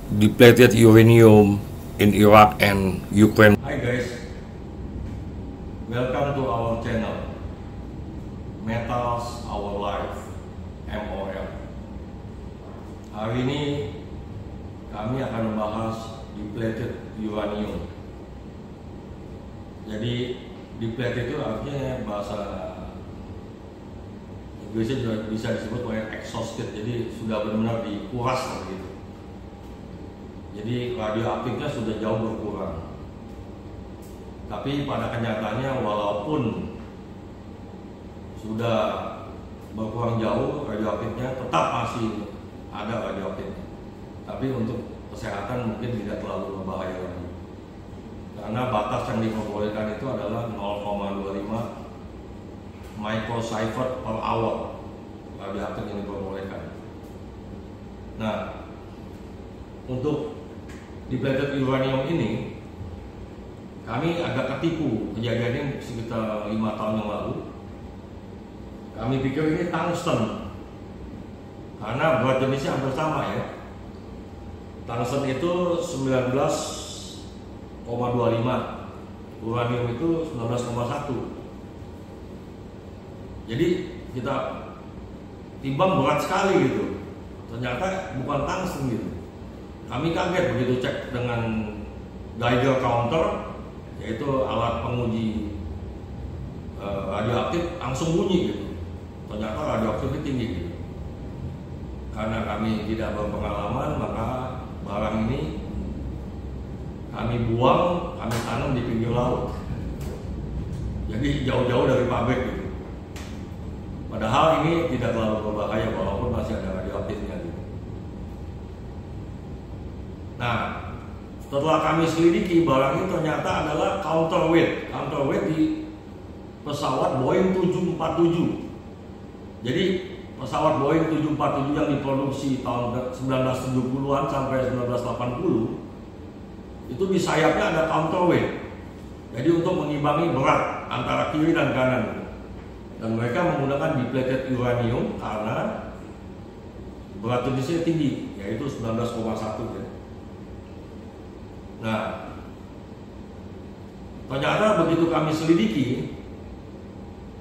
depleted uranium in Iraq and Ukraine. Hi guys, welcome to our channel Metals Our Life MOL. Hari ini kami akan membahas depleted uranium. Jadi depleted itu artinya bahasa Inggrisnya juga bisa disebut oleh exhausted, jadi sudah benar-benar dikuras gitu. Jadi radioaktifnya sudah jauh berkurang. Tapi pada kenyataannya walaupun sudah berkurang jauh radioaktifnya, tetap masih ada radioaktifnya. Tapi untuk kesehatan mungkin tidak terlalu berbahaya lagi. Karena batas yang diperbolehkan itu adalah 0,25 microsievert per hour radioaktif yang diperbolehkan. Nah, untuk depleted uranium ini kami agak ketipu. Kejadiannya sekitar 5 tahun yang lalu. Kami pikir ini tungsten karena berat jenisnya hampir sama ya. Tungsten itu 19,25, uranium itu 19,1. Jadi kita timbang berat sekali gitu. Ternyata bukan tungsten gitu. Kami kaget begitu cek dengan Geiger counter, yaitu alat penguji radioaktif, langsung bunyi gitu. Ternyata radioaktifnya tinggi gitu. Karena kami tidak berpengalaman, maka barang ini kami buang, kami tanam di pinggir laut. Jadi jauh-jauh dari pabrik gitu. Padahal ini tidak terlalu berbahaya walaupun masih ada radioaktifnya gitu. Nah, setelah kami selidiki, barang ini ternyata adalah counterweight di pesawat Boeing 747. Jadi pesawat Boeing 747 yang diproduksi tahun 1970-an sampai 1980 itu di sayapnya ada counterweight. Jadi untuk mengimbangi berat antara kiri dan kanan. Dan mereka menggunakan depleted uranium karena berat jenisnya tinggi, yaitu 19,1 ya. Nah, ternyata begitu kami selidiki,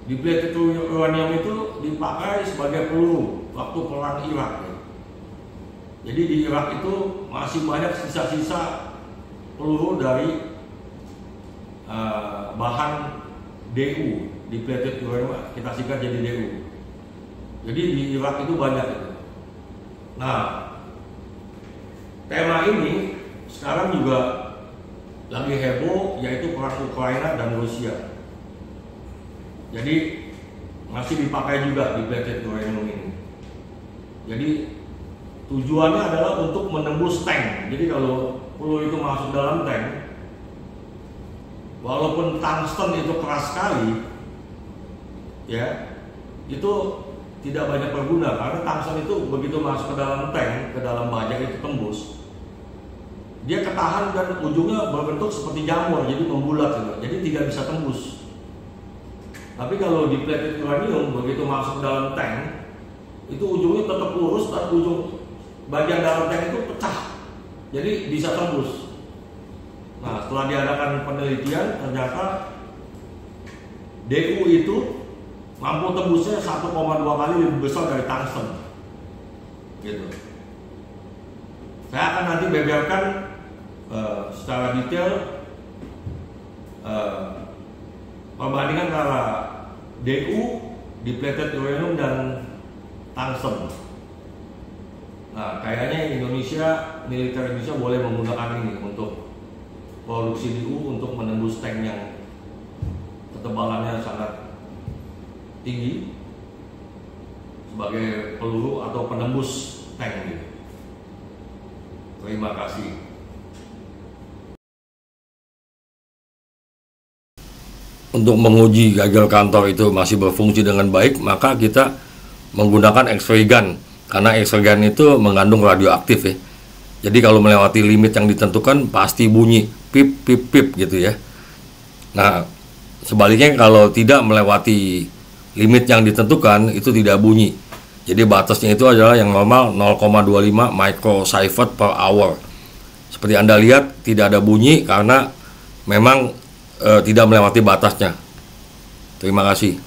depleted uranium itu dipakai sebagai peluru waktu perang Irak ya. Jadi di Irak itu masih banyak sisa-sisa peluru dari bahan DU, depleted uranium, kita singkat jadi DU. Jadi di Irak itu banyak itu. Nah, tema ini sekarang juga lagi heboh, yaitu perang Ukraina dan Rusia. Jadi masih dipakai juga depleted uranium ini. Jadi tujuannya adalah untuk menembus tank. Jadi kalau peluru itu masuk dalam tank, walaupun tungsten itu keras sekali, ya, itu tidak banyak berguna karena tungsten itu begitu masuk ke dalam tank, ke dalam baja itu tembus, dia ketahan dan ujungnya berbentuk seperti jamur, jadi membulat gitu. Jadi tidak bisa tembus. Tapi kalau depleted uranium begitu masuk ke dalam tank, itu ujungnya tetap lurus dan ujung bagian dalam tank itu pecah, jadi bisa tembus. Nah, setelah diadakan penelitian, ternyata DU itu mampu tembusnya 1,2 kali lebih besar dari tungsten. Gitu. Saya akan nanti beberkan secara detail perbandingan antara DU, depleted uranium dan tungsten. Nah, kayaknya militer Indonesia boleh menggunakan ini untuk produksi DU untuk menembus tank yang ketebalannya sangat tinggi sebagai peluru atau penembus tank gitu. Terima kasih. Untuk menguji Geiger counter itu masih berfungsi dengan baik, maka kita menggunakan X-ray gun karena X-ray gun itu mengandung radioaktif ya. Jadi kalau melewati limit yang ditentukan pasti bunyi pip pip pip gitu ya. Nah, sebaliknya kalau tidak melewati limit yang ditentukan itu tidak bunyi. Jadi batasnya itu adalah yang normal 0,25 microsievert per hour. Seperti Anda lihat tidak ada bunyi karena memang tidak melewati batasnya. Terima kasih.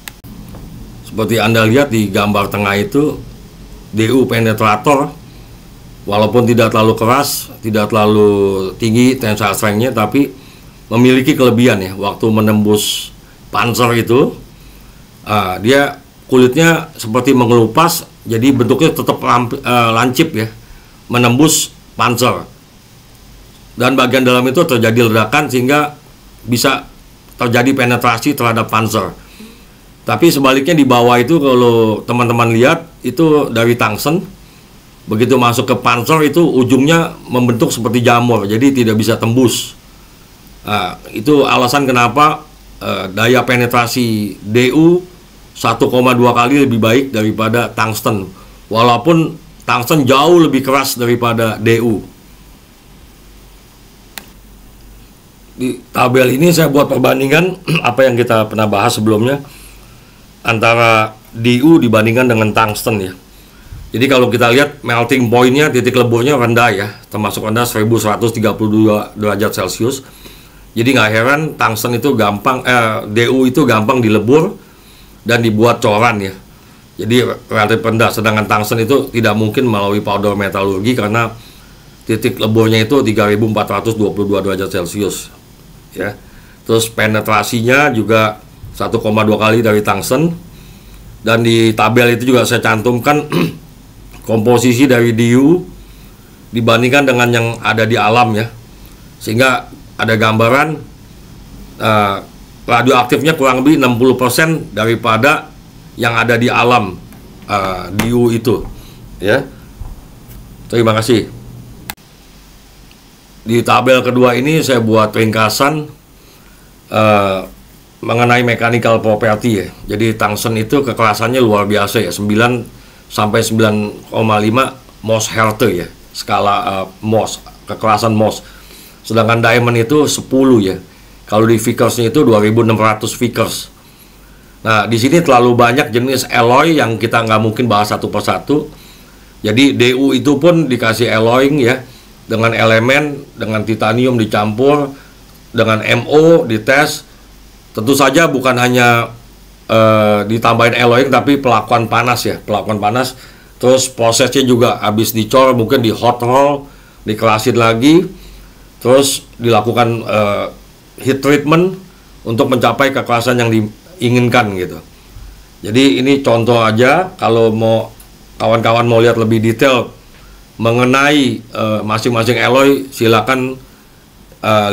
Seperti Anda lihat di gambar tengah itu, DU penetrator walaupun tidak terlalu keras, tidak terlalu tinggi tensile strength-nya, tapi memiliki kelebihan ya, waktu menembus panzer itu dia kulitnya seperti mengelupas, jadi bentuknya tetap lancip ya, menembus panzer, dan bagian dalam itu terjadi ledakan sehingga bisa terjadi penetrasi terhadap panzer. Tapi sebaliknya di bawah itu, kalau teman-teman lihat itu dari tungsten, begitu masuk ke panzer itu ujungnya membentuk seperti jamur, jadi tidak bisa tembus. Itu alasan kenapa daya penetrasi DU 1,2 kali lebih baik daripada tungsten, walaupun tungsten jauh lebih keras daripada DU. Di tabel ini saya buat perbandingan apa yang kita pernah bahas sebelumnya antara DU dibandingkan dengan tungsten ya. Jadi kalau kita lihat melting point-nya, titik leburnya rendah ya, termasuk rendah 1132 derajat Celcius. Jadi nggak heran tungsten itu gampang, DU itu gampang dilebur dan dibuat coran ya. Jadi relatif rendah, sedangkan tungsten itu tidak mungkin melalui powder metalurgi karena titik leburnya itu 3422 derajat Celcius ya. Terus penetrasinya juga 1,2 kali dari tungsten, dan di tabel itu juga saya cantumkan komposisi dari DU dibandingkan dengan yang ada di alam ya, sehingga ada gambaran radioaktifnya kurang lebih 60% daripada yang ada di alam DU itu ya. Terima kasih. Di tabel kedua ini saya buat ringkasan mengenai mechanical property ya. Jadi tungsten itu kekerasannya luar biasa ya, 9 sampai 9,5 Mohs-Härte ya, skala Mohs, kekerasan Mohs. Sedangkan diamond itu 10 ya. Kalau di Vickersnya itu 2600 Vickers. Nah, di sini terlalu banyak jenis alloy yang kita nggak mungkin bahas satu persatu. Jadi DU itu pun dikasih alloying ya, dengan elemen, dengan titanium dicampur, dengan MO dites. Tentu saja bukan hanya ditambahin alloying, tapi pelakuan panas ya, pelakuan panas. Terus prosesnya juga habis dicor, mungkin di hot roll, dikerasin lagi, terus dilakukan heat treatment untuk mencapai kekerasan yang diinginkan gitu. Jadi ini contoh aja, kalau mau kawan-kawan mau lihat lebih detail mengenai masing-masing alloy, silakan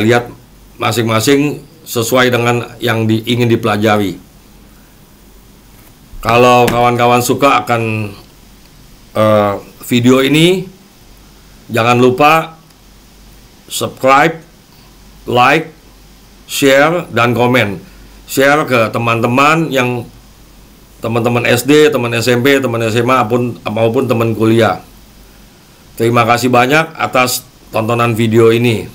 lihat masing-masing sesuai dengan yang ingin dipelajari. Kalau kawan-kawan suka akan video ini, jangan lupa subscribe, like, share, dan komen. Share ke teman-teman yang teman-teman SD, teman SMP, teman SMA maupun teman kuliah. Terima kasih banyak atas tontonan video ini.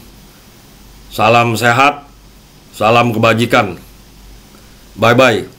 Salam sehat, salam kebajikan. Bye-bye.